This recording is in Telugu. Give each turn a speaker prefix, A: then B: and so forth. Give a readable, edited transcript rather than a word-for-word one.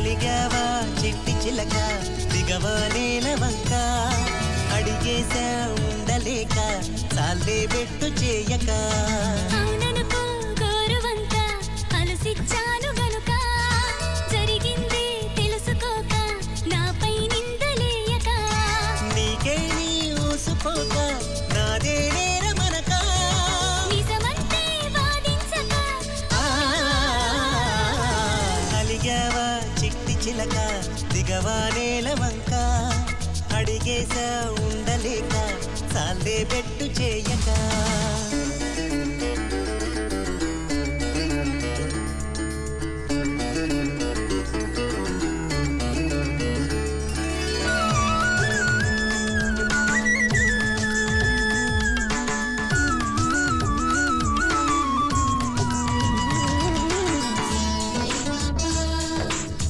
A: అలిగావా చిట్టి చిలక దిగవా నేల వంక అడిగేశా ఉండలేక చాలే బెట్టు చేయక
B: అవుననుకో గోరువంక అలసిచ్చాను గనుక జరిగింది తెలుసుకోక నాపై నిందలేయక
A: నీకే నీ ఊసుకోక నాదే నేరమనక
B: నిజమంటే వాదించక
A: అలిగావా చిట్టి చిలక దిగవా నేల వంక అడిగేశా ఉండలేక చాలే బెట్టు చేయక